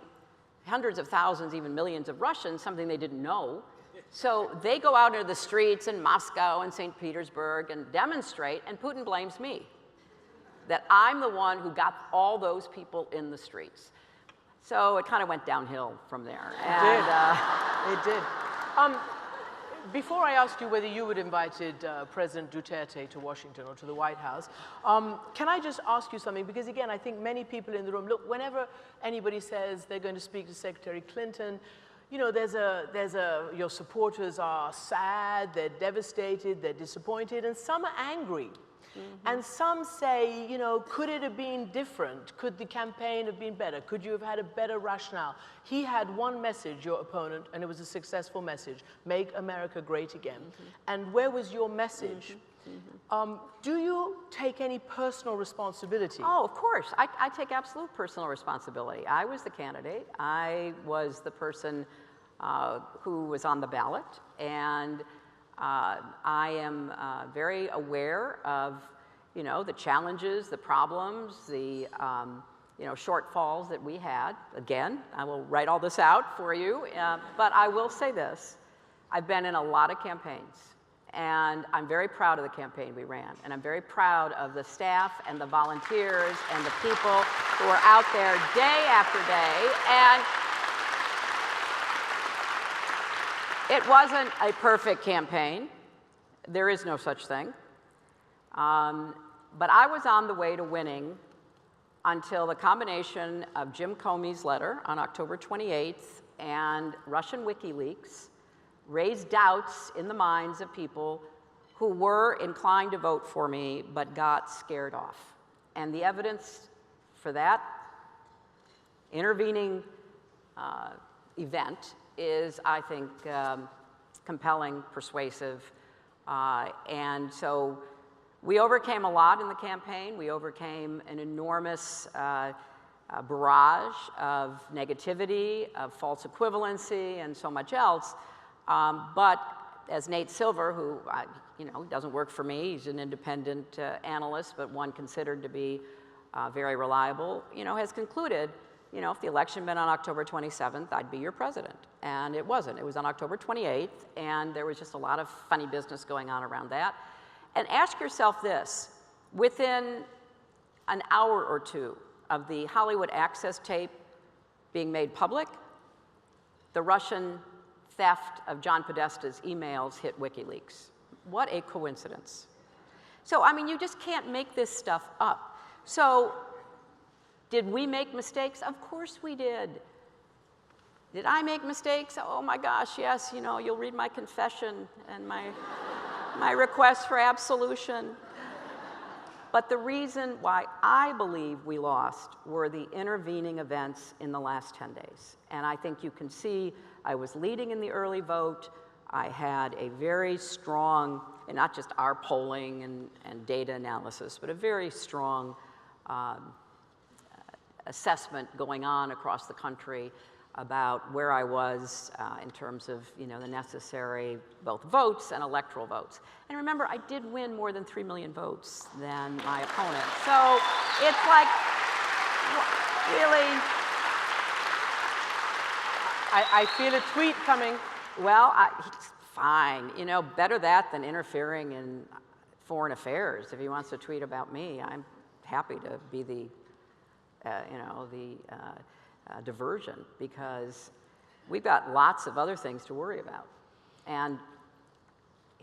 [SPEAKER 7] hundreds of thousands, even millions of Russians something they didn't know. So they go out into the streets in Moscow and St. Petersburg and demonstrate, and Putin blames me, that I'm the one who got all those people in the streets. So it kind of went downhill from there.
[SPEAKER 6] It did. Before I asked you whether you had invited President Duterte to Washington or to the White House, can I just ask you something? Because again, I think many people in the room, look, whenever anybody says they're going to speak to Secretary Clinton, you know, your supporters are sad, they're devastated, they're disappointed, and some are angry. Mm-hmm. And some say, you know, could it have been different? Could the campaign have been better? Could you have had a better rationale? He had one message, your opponent, and it was a successful message: make America great again. Mm-hmm. And where was your message? Mm-hmm. Mm-hmm. Do you take any personal responsibility?
[SPEAKER 7] Oh, of course. I take absolute personal responsibility. I was the candidate. I was the person who was on the ballot, and I am very aware of, you know, the challenges, the problems, the you know, shortfalls that we had. Again, I will write all this out for you, but I will say this: I've been in a lot of campaigns, and I'm very proud of the campaign we ran, and I'm very proud of the staff and the volunteers and the people who are out there day after day. And it wasn't a perfect campaign. There is no such thing. But I was on the way to winning until the combination of Jim Comey's letter on October 28th and Russian WikiLeaks raised doubts in the minds of people who were inclined to vote for me but got scared off. And the evidence for that intervening event is, I think, compelling, persuasive, and so we overcame a lot in the campaign. We overcame an enormous barrage of negativity, of false equivalency, and so much else. But as Nate Silver, who you know, doesn't work for me, he's an independent analyst, but one considered to be very reliable, has concluded, if the election had been on October 27th, I'd be your president. And it wasn't. It was on October 28th, and there was just a lot of funny business going on around that. And ask yourself this, within an hour or two of the Hollywood Access tape being made public, the Russian theft of John Podesta's emails hit WikiLeaks. What a coincidence. So, I mean, you just can't make this stuff up. So, did we make mistakes? Of course we did. Did I make mistakes? Oh my gosh, yes, you'll read my confession and my request for absolution. But the reason why I believe we lost were the intervening events in the last 10 days. And I think you can see I was leading in the early vote. I had a very strong, and not just our polling and data analysis, but a very strong assessment going on across the country about where I was in terms of the necessary both votes and electoral votes. And remember, I did win more than 3 million votes than my opponent. So it's like, really?
[SPEAKER 6] I feel a tweet coming.
[SPEAKER 7] Well, fine. Better that than interfering in foreign affairs. If he wants to tweet about me, I'm happy to be the diversion, because we've got lots of other things to worry about. And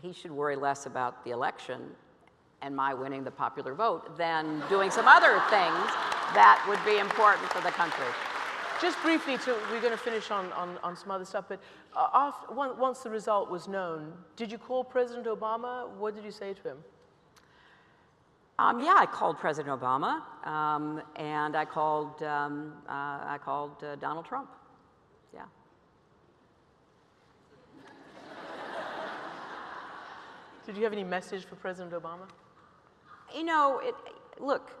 [SPEAKER 7] he should worry less about the election and my winning the popular vote than doing some other things that would be important for the country.
[SPEAKER 6] Just briefly, we're going to finish on some other stuff, but once the result was known, did you call President Obama? What did you say to him?
[SPEAKER 7] Yeah, I called President Obama, and I called Donald Trump. Yeah.
[SPEAKER 6] Did you have any message for President Obama?
[SPEAKER 7] Look,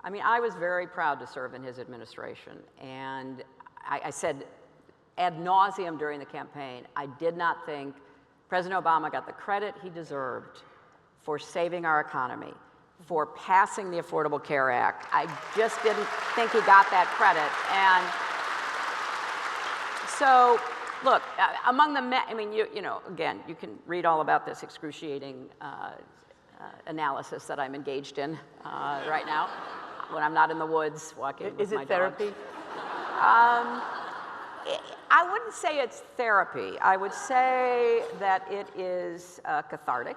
[SPEAKER 7] I mean, I was very proud to serve in his administration, and I said ad nauseum during the campaign, I did not think President Obama got the credit he deserved for saving our economy, for passing the Affordable Care Act. I just didn't think he got that credit. And so, look, among the, again, you can read all about this excruciating analysis that I'm engaged in right now when I'm not in the woods walking with my dog.
[SPEAKER 6] Is it therapy?
[SPEAKER 7] I wouldn't say it's therapy. I would say that it is cathartic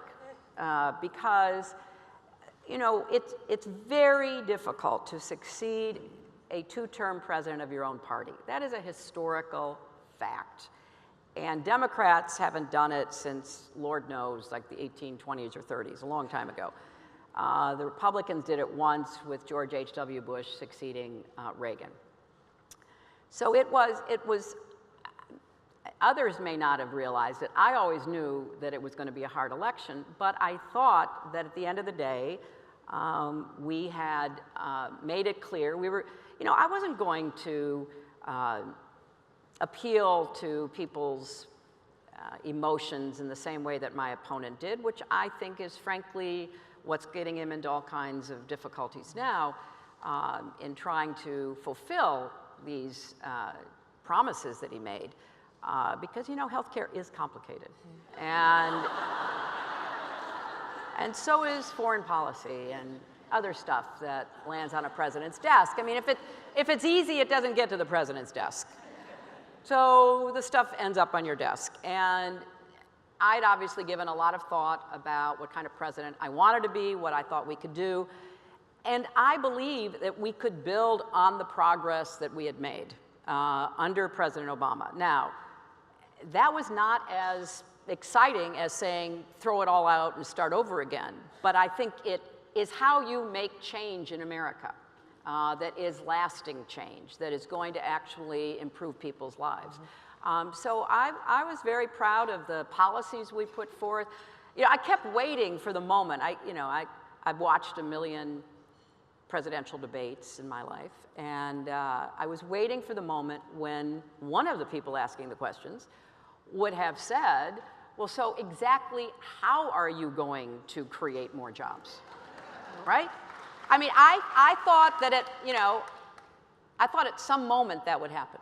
[SPEAKER 7] because it's very difficult to succeed a two-term president of your own party. That is a historical fact. And Democrats haven't done it since, Lord knows, like the 1820s or 30s, a long time ago. The Republicans did it once with George H.W. Bush succeeding Reagan. So it was, others may not have realized it. I always knew that it was going to be a hard election, but I thought that at the end of the day, we had made it clear. We were, I wasn't going to appeal to people's emotions in the same way that my opponent did, which I think is frankly what's getting him into all kinds of difficulties now in trying to fulfill these promises that he made. Because, healthcare is complicated. And so is foreign policy and other stuff that lands on a president's desk. I mean, if it's easy, it doesn't get to the president's desk. So the stuff ends up on your desk. And I'd obviously given a lot of thought about what kind of president I wanted to be, what I thought we could do. And I believe that we could build on the progress that we had made under President Obama. Now, that was not as exciting as saying, throw it all out and start over again. But I think it is how you make change in America that is lasting change, that is going to actually improve people's lives. So I was very proud of the policies we put forth. I kept waiting for the moment. I've watched 1 million presidential debates in my life, and I was waiting for the moment when one of the people asking the questions would have said, well, so exactly how are you going to create more jobs, right? I mean, I thought that I thought at some moment that would happen.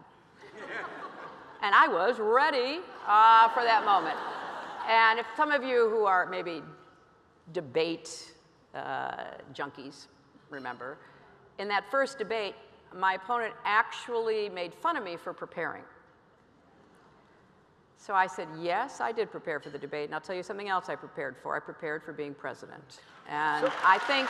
[SPEAKER 7] And I was ready for that moment. And if some of you who are maybe debate junkies remember, in that first debate, my opponent actually made fun of me for preparing. So I said, yes, I did prepare for the debate, and I'll tell you something else I prepared for. I prepared for being president. And I think,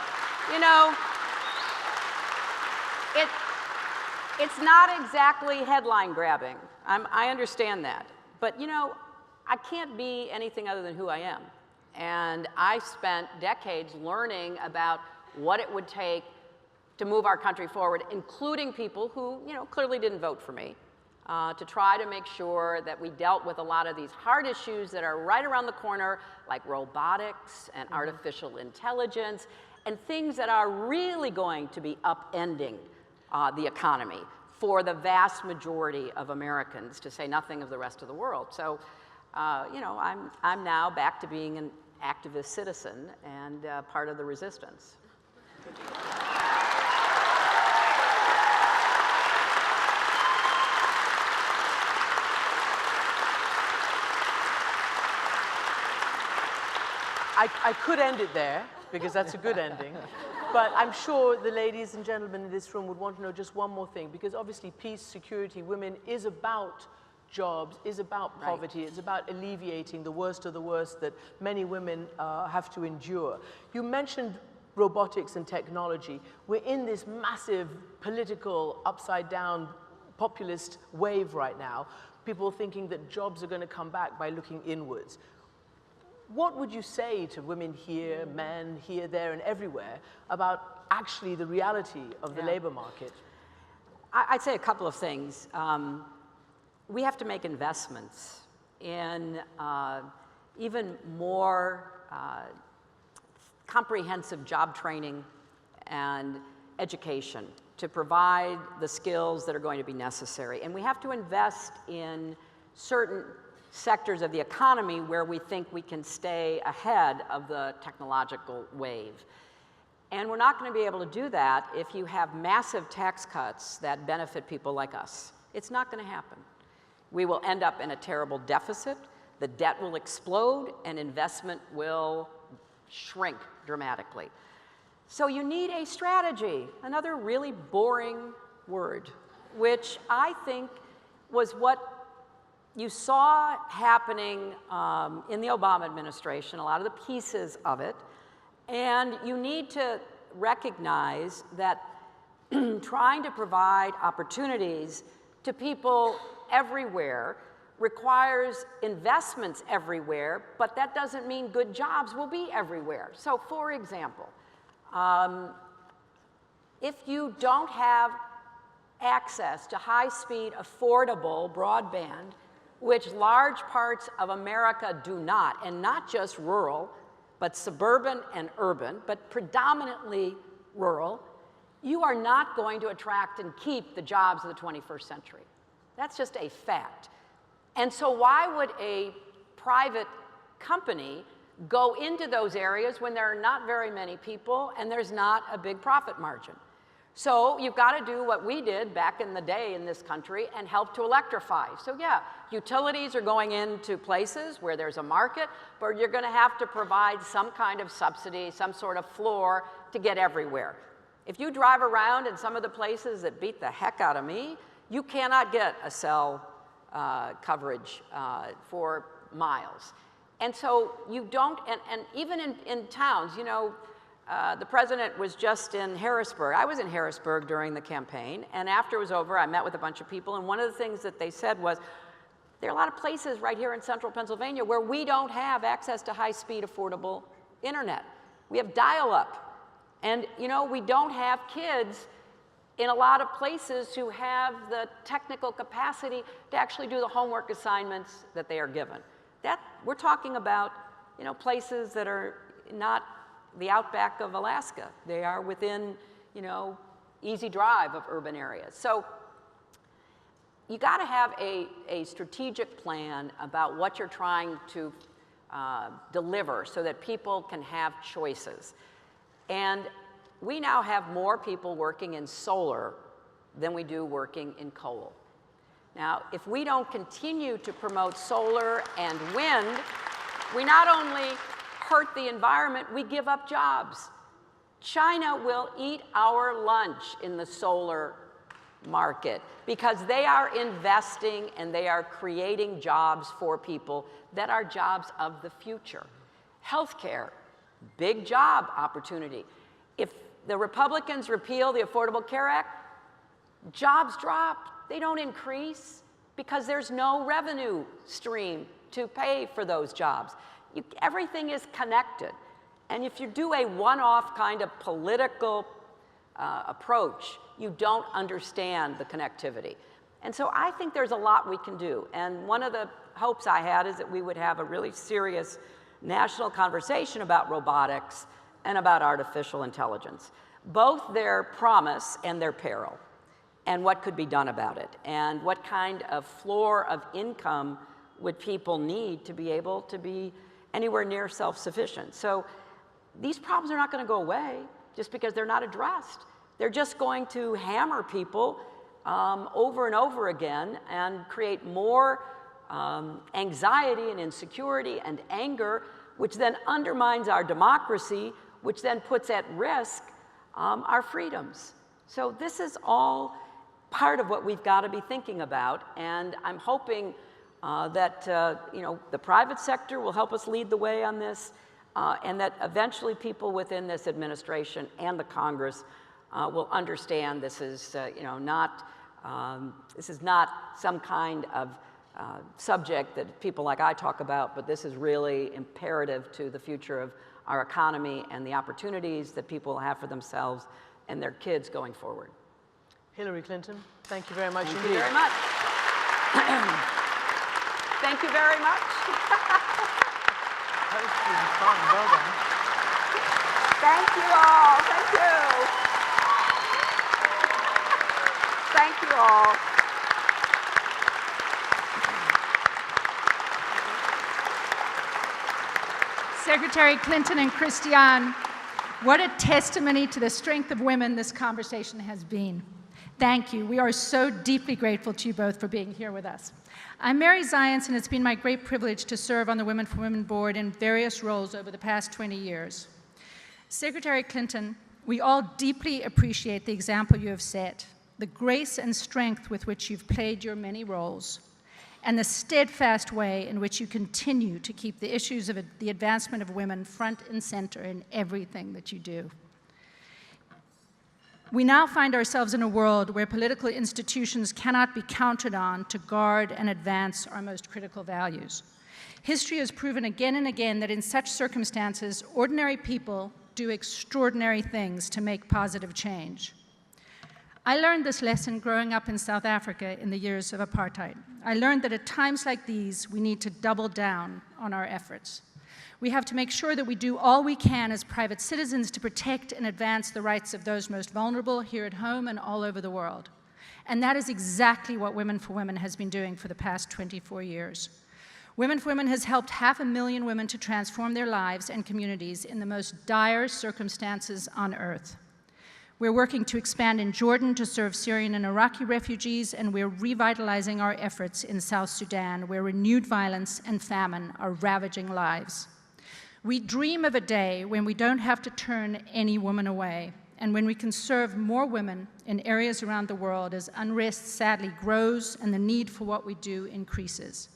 [SPEAKER 7] it's not exactly headline grabbing. I understand that. But, I can't be anything other than who I am. And I spent decades learning about what it would take to move our country forward, including people who, clearly didn't vote for me, to try to make sure that we dealt with a lot of these hard issues that are right around the corner, like robotics and artificial intelligence, and things that are really going to be upending the economy for the vast majority of Americans, to say nothing of the rest of the world. So, I'm now back to being an activist citizen and part of the resistance.
[SPEAKER 6] I could end it there, because that's a good ending. But I'm sure the ladies and gentlemen in this room would want to know just one more thing, because obviously peace, security, women is about jobs, is about poverty, it's about alleviating the worst of the worst that many women have to endure. You mentioned robotics and technology. We're in this massive political, upside-down, populist wave right now. People thinking that jobs are going to come back by looking inwards. What would you say to women here, men here, there, and everywhere about actually the reality of the labor market?
[SPEAKER 7] I'd say a couple of things. We have to make investments in even more comprehensive job training and education to provide the skills that are going to be necessary. And we have to invest in certain sectors of the economy where we think we can stay ahead of the technological wave. And we're not going to be able to do that if you have massive tax cuts that benefit people like us. It's not going to happen. We will end up in a terrible deficit, the debt will explode, and investment will shrink dramatically. So you need a strategy, another really boring word, which I think was what you saw happening in the Obama administration, a lot of the pieces of it, and you need to recognize that trying to provide opportunities to people everywhere requires investments everywhere, but that doesn't mean good jobs will be everywhere. So, for example, if you don't have access to high-speed, affordable broadband, which large parts of America do not, and not just rural, but suburban and urban, but predominantly rural, you are not going to attract and keep the jobs of the 21st century. That's just a fact. And so why would a private company go into those areas when there are not very many people and there's not a big profit margin? So you've got to do what we did back in the day in this country and help to electrify. So yeah, utilities are going into places where there's a market, but you're going to have to provide some kind of subsidy, some sort of floor to get everywhere. If you drive around in some of the places that beat the heck out of me, you cannot get a cell coverage for miles. And so you don't, and even in towns, the president was just in Harrisburg. I was in Harrisburg during the campaign, and after it was over, I met with a bunch of people, and one of the things that they said was, there are a lot of places right here in central Pennsylvania where we don't have access to high-speed, affordable internet. We have dial-up. And, we don't have kids in a lot of places who have the technical capacity to actually do the homework assignments that they are given. We're talking about, places that are not the outback of Alaska. They are within, easy drive of urban areas. So you got to have a strategic plan about what you're trying to deliver so that people can have choices. And we now have more people working in solar than we do working in coal. Now, if we don't continue to promote solar and wind, we not only hurt the environment, we give up jobs. China will eat our lunch in the solar market because they are investing and they are creating jobs for people that are jobs of the future. Healthcare, big job opportunity. If the Republicans repeal the Affordable Care Act, jobs drop. They don't increase because there's no revenue stream to pay for those jobs. Everything is connected. And if you do a one-off kind of political approach, you don't understand the connectivity. And so I think there's a lot we can do. And one of the hopes I had is that we would have a really serious national conversation about robotics and about artificial intelligence, both their promise and their peril, and what could be done about it, and what kind of floor of income would people need to be able to be anywhere near self-sufficient. So these problems are not going to go away just because they're not addressed. They're just going to hammer people over and over again and create more anxiety and insecurity and anger, which then undermines our democracy, which then puts at risk our freedoms. So this is all part of what we've got to be thinking about, and I'm hoping that the private sector will help us lead the way on this, and that eventually people within this administration and the Congress will understand this is not some kind of subject that people like I talk about, but this is really imperative to the future of our economy and the opportunities that people have for themselves and their kids going forward.
[SPEAKER 6] Hillary Clinton, thank you very much indeed.
[SPEAKER 7] Thank you very much. Thank you very much.
[SPEAKER 6] That was really fun. Well done.
[SPEAKER 7] Thank you all. Thank you. Thank you all.
[SPEAKER 2] Secretary Clinton and Christiane, what a testimony to the strength of women this conversation has been. Thank you. We are so deeply grateful to you both for being here with us. I'm Mary Zients, and it's been my great privilege to serve on the Women for Women board in various roles over the past 20 years. Secretary Clinton, we all deeply appreciate the example you have set, the grace and strength with which you've played your many roles, and the steadfast way in which you continue to keep the issues of the advancement of women front and center in everything that you do. We now find ourselves in a world where political institutions cannot be counted on to guard and advance our most critical values. History has proven again and again that in such circumstances, ordinary people do extraordinary things to make positive change. I learned this lesson growing up in South Africa in the years of apartheid. I learned that at times like these, we need to double down on our efforts. We have to make sure that we do all we can as private citizens to protect and advance the rights of those most vulnerable here at home and all over the world. And that is exactly what Women for Women has been doing for the past 24 years. Women for Women has helped 500,000 women to transform their lives and communities in the most dire circumstances on earth. We're working to expand in Jordan to serve Syrian and Iraqi refugees, and we're revitalizing our efforts in South Sudan, where renewed violence and famine are ravaging lives. We dream of a day when we don't have to turn any woman away, and when we can serve more women in areas around the world as unrest sadly grows and the need for what we do increases.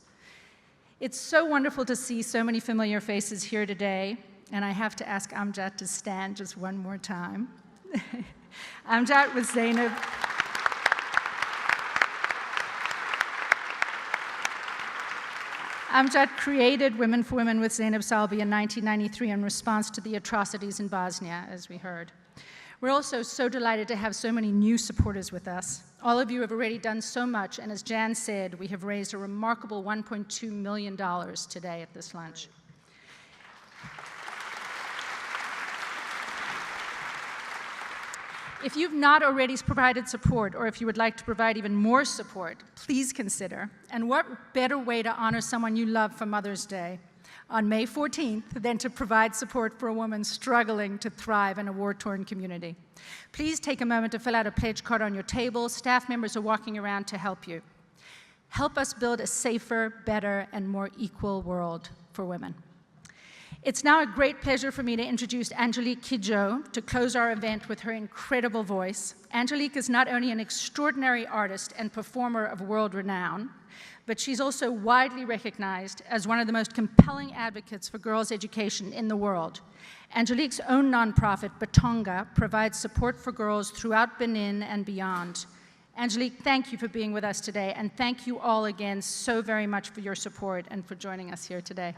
[SPEAKER 2] It's so wonderful to see so many familiar faces here today, and I have to ask Amjad to stand just one more time. Amjad with Zainab. Amjad created Women for Women with Zainab Salbi in 1993 in response to the atrocities in Bosnia, as we heard. We're also so delighted to have so many new supporters with us. All of you have already done so much, and as Jan said, we have raised a remarkable $1.2 million today at this lunch. If you've not already provided support, or if you would like to provide even more support, please consider. And what better way to honor someone you love for Mother's Day?
[SPEAKER 8] on May 14th than to provide support for a woman struggling to thrive in a war-torn community. Please take a moment to fill out a pledge card on your table. Staff members are walking around to help you. Help us build a safer, better, and more equal world for women. It's now a great pleasure for me to introduce Angelique Kidjo to close our event with her incredible voice. Angelique is not only an extraordinary artist and performer of world renown, but she's also widely recognized as one of the most compelling advocates for girls' education in the world. Angelique's own nonprofit, Batonga, provides support for girls throughout Benin and beyond. Angelique, thank you for being with us today, and thank you all again so very much for your support and for joining us here today.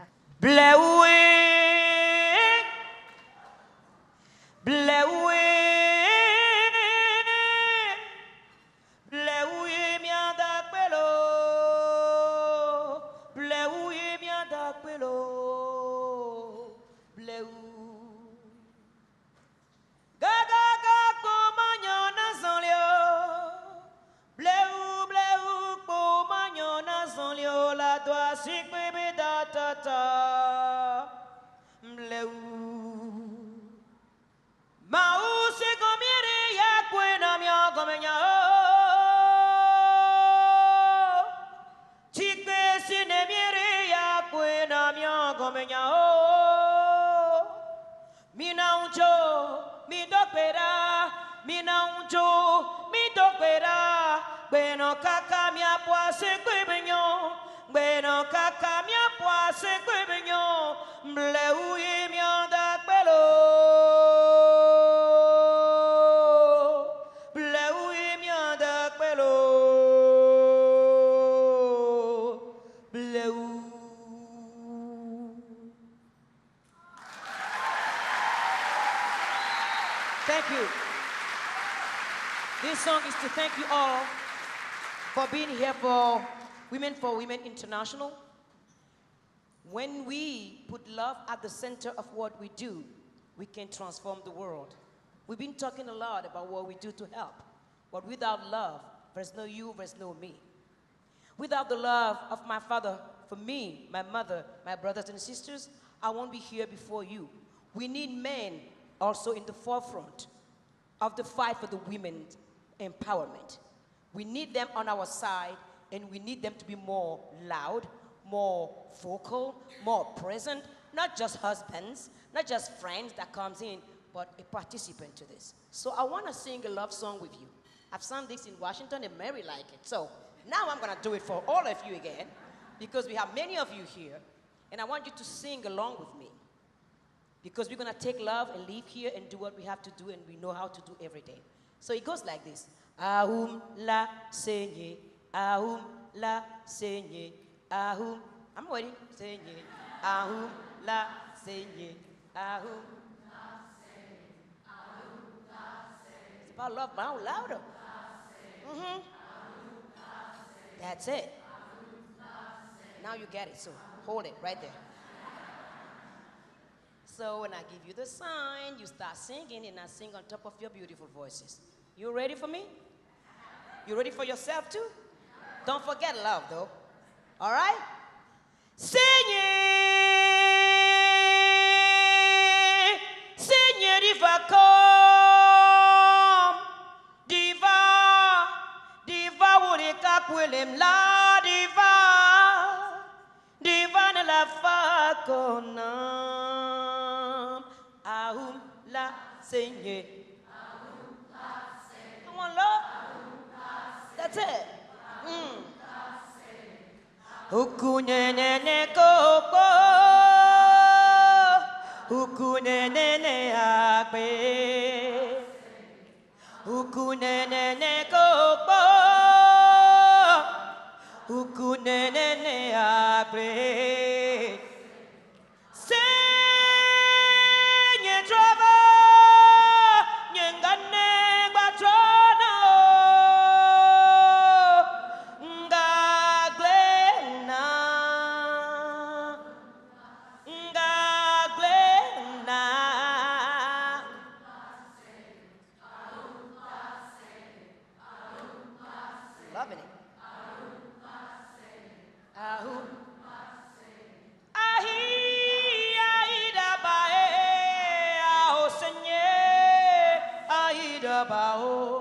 [SPEAKER 9] Thank you. This song is to thank you all for being here for Women International. When we put love at the center of what we do, we can transform the world. We've been talking a lot about what we do to help, but without love, there's no you, there's no me. Without the love of my father for me, my mother, my brothers and sisters, I won't be here before you. We need men also in the forefront of the fight for the women's empowerment. We need them on our side, and we need them to be more loud, more vocal, more present, not just husbands, not just friends that comes in, but a participant to this. So I want to sing a love song with you. I've sung this in Washington and Mary liked it. So now I'm going to do it for all of you again, because we have many of you here, and I want you to sing along with me. Because we're going to take love and leave here and do what we have to do and we know how to do every day. So it goes like this. Ahum la senye, ahum la senye, ahum. I'm waiting. Senye, ahum la senye, ahum la senye, ahum la senye. It's about love, but I'm louder. Mm-hmm. That's it. Now you get it, so hold it right there. So when I give you the sign, you start singing, and I sing on top of your beautiful voices. You ready for me? You ready for yourself too? Don't forget love, though. All right? Sing it! Sing it, diva, come! Diva! Diva, wulika kwelem la diva! Diva ne la fa konam. Ahum la senye. Come on, love. That's it. Ukunene koko. Ukunene akbe. Ukunene koko. Ukunene akbe. Loving it. about